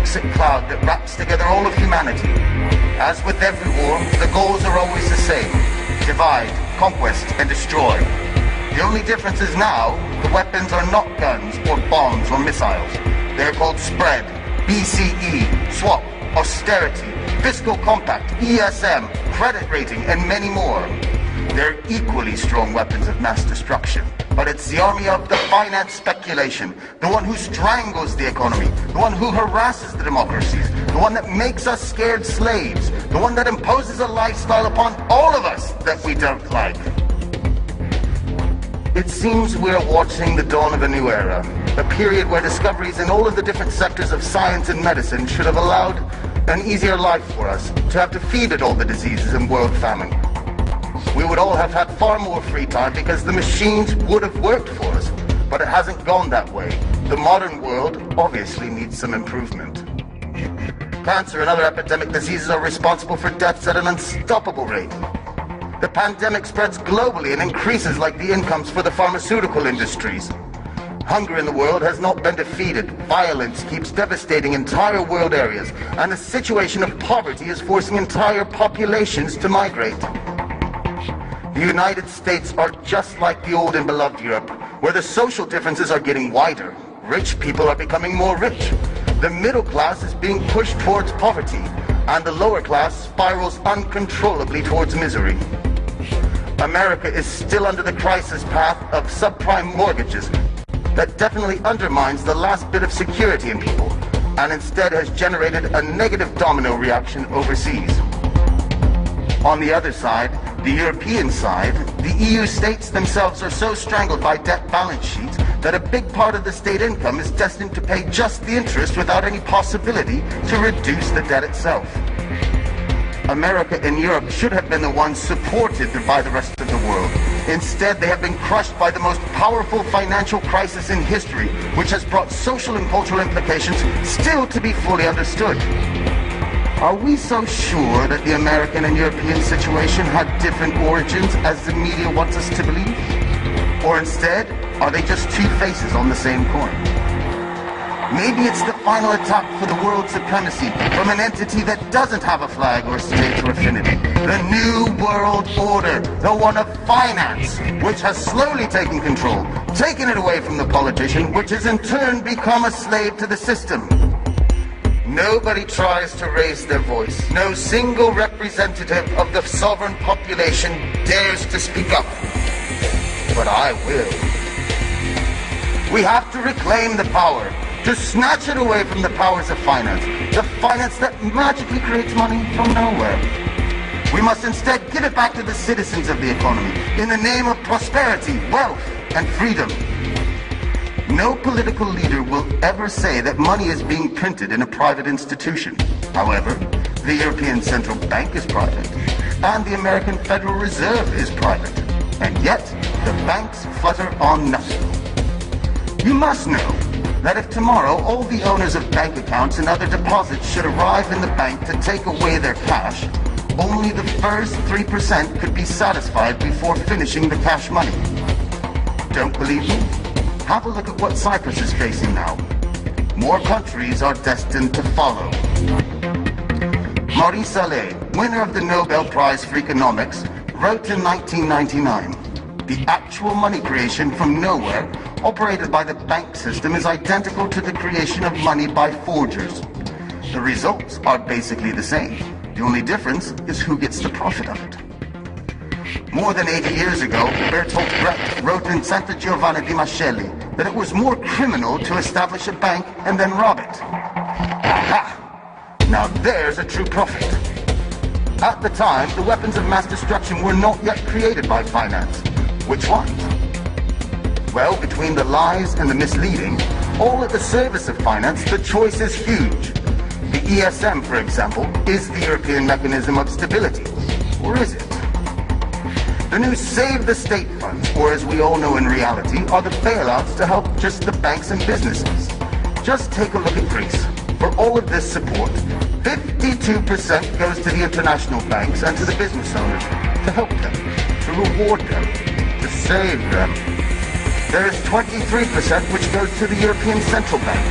toxic cloud that wraps together all of humanity. As with every war, the goals are always the same: divide, conquest, and destroy. The only difference is now, the weapons are not guns or bombs or missiles. They're called spread, BCE, swap, austerity, fiscal compact, ESM, credit rating, and many more. They're equally strong weapons of mass destruction. But it's the army of the finance speculation, the one who strangles the economy, the one who harasses the democracies, the one that makes us scared slaves, the one that imposes a lifestyle upon all of us that we don't like. It seems we're watching the dawn of a new era, a period where discoveries in all of the different sectors of science and medicine should have allowed an easier life for us, to have defeated all the diseases and world famine. We would all have had far more free time because the machines would have worked for us, but it hasn't gone that way. The modern world obviously needs some improvement. Cancer and other epidemic diseases are responsible for deaths at an unstoppable rate. The pandemic spreads globally and increases like the incomes for the pharmaceutical industries. Hunger in the world has not been defeated. Violence keeps devastating entire world areas, and the situation of poverty is forcing entire populations to migrate. The United States are just like the old and beloved Europe, where the social differences are getting wider. Rich people are becoming more rich. The middle class is being pushed towards poverty, and the lower class spirals uncontrollably towards misery. America is still under the crisis path of subprime mortgages that definitely undermines the last bit of security in people, and instead has generated a negative domino reaction overseas. On the other side, the European side, the EU states themselves are so strangled by debt balance sheets that a big part of the state income is destined to pay just the interest without any possibility to reduce the debt itself. America and Europe should have been the ones supported by the rest of the world. Instead, they have been crushed by the most powerful financial crisis in history, which has brought social and cultural implications still to be fully understood. Are we so sure that the American and European situation had different origins as the media wants us to believe? Or instead, are they just two faces on the same coin? Maybe it's the final attack for the world supremacy from an entity that doesn't have a flag or state or affinity. The New World Order, the one of finance, which has slowly taken control, taken it away from the politician, which has in turn become a slave to the system. Nobody tries to raise their voice. No single representative of the sovereign population dares to speak up. But I will. We have to reclaim the power, to snatch it away from the powers of finance, the finance that magically creates money from nowhere. We must instead give it back to the citizens of the economy in the name of prosperity, wealth, and freedom. No political leader will ever say that money is being printed in a private institution. However, the European Central Bank is private, and the American Federal Reserve is private, and yet the banks flutter on nothing. You must know that if tomorrow all the owners of bank accounts and other deposits should arrive in the bank to take away their cash, only the first 3% could be satisfied before finishing the cash money. Don't believe me? Have a look at what Cyprus is facing now. More countries are destined to follow. Maurice Allais, winner of the Nobel Prize for Economics, wrote in 1999, "The actual money creation from nowhere operated by the bank system is identical to the creation of money by forgers. The results are basically the same. The only difference is who gets the profit of it." More than 80 years ago, Bertolt Brecht wrote in Santa Giovanna di Mascelli that it was more criminal to establish a bank and then rob it. Aha! Now there's a true prophet. At the time, the weapons of mass destruction were not yet created by finance. Which ones? Well, between the lies and the misleading, all at the service of finance, the choice is huge. The ESM, for example, is the European mechanism of stability. Or is it? The new Save the State funds, or as we all know in reality, are the bailouts to help just the banks and businesses. Just take a look at Greece. For all of this support, 52% goes to the international banks and to the business owners to help them, to reward them, to save them. There is 23% which goes to the European Central Bank.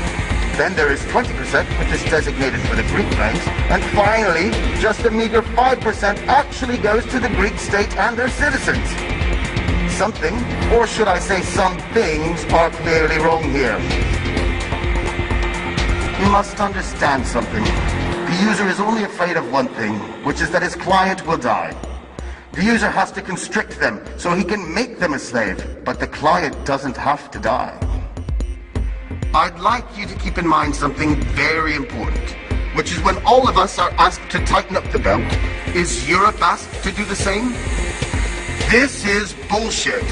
Then there is 20%, which is designated for the Greek banks. And finally, just a meager 5% actually goes to the Greek state and their citizens. Something, or should I say some things, are clearly wrong here. You must understand something. The user is only afraid of one thing, which is that his client will die. The user has to constrict them so he can make them a slave, but the client doesn't have to die. I'd like you to keep in mind something very important, which is when all of us are asked to tighten up the belt, is Europe asked to do the same? This is bullshit.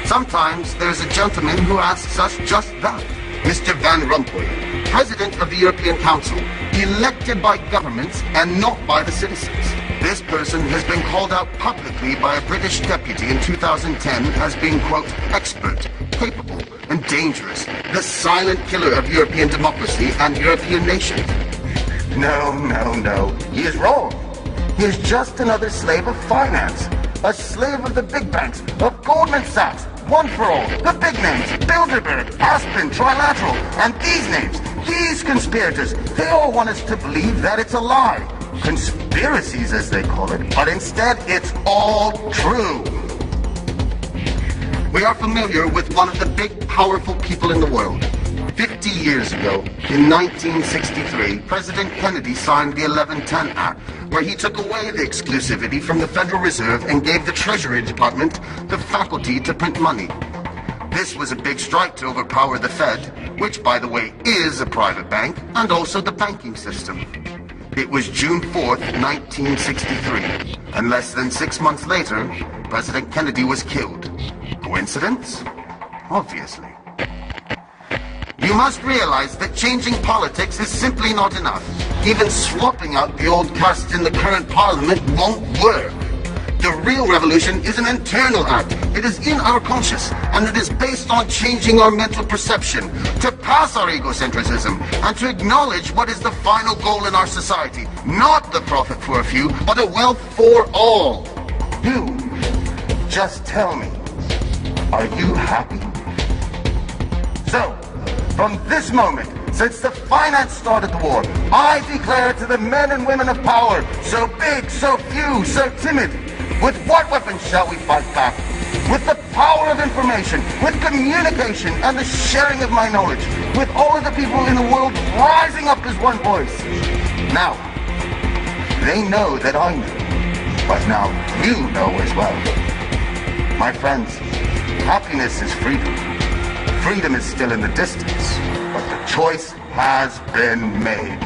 Sometimes there's a gentleman who asks us just that, Mr. Van Rompuy, President of the European Council, elected by governments and not by the citizens. This person has been called out publicly by a British deputy in 2010 as being, quote, expert, capable, and dangerous, the silent killer of European democracy and European nations. No. He is wrong. He is just another slave of finance. A slave of the big banks, of Goldman Sachs, One for All, the big names, Bilderberg, Aspen, Trilateral, and these names, these conspirators, they all want us to believe that it's a lie. Conspiracies, as they call it, but instead it's all true. We are familiar with one of the big, powerful people in the world. 50 years ago, in 1963, President Kennedy signed the 1110 Act, where he took away the exclusivity from the Federal Reserve and gave the Treasury Department the faculty to print money. This was a big strike to overpower the Fed, which, by the way, is a private bank, and also the banking system. It was June 4th, 1963, and less than 6 months later, President Kennedy was killed. Coincidence? Obviously. You must realize that changing politics is simply not enough. Even swapping out the old castes in the current parliament won't work. The real revolution is an internal act. It is in our conscious, and it is based on changing our mental perception, to pass our egocentrism, and to acknowledge what is the final goal in our society. Not the profit for a few, but a wealth for all. You, just tell me, are you happy? So, from this moment, since the finance started the war, I declare to the men and women of power, so big, so few, so timid, with what weapons shall we fight back? With the power of information, with communication, and the sharing of my knowledge, with all of the people in the world rising up as one voice. Now, they know that I know, but now you know as well. My friends, happiness is freedom. Freedom is still in the distance, but the choice has been made.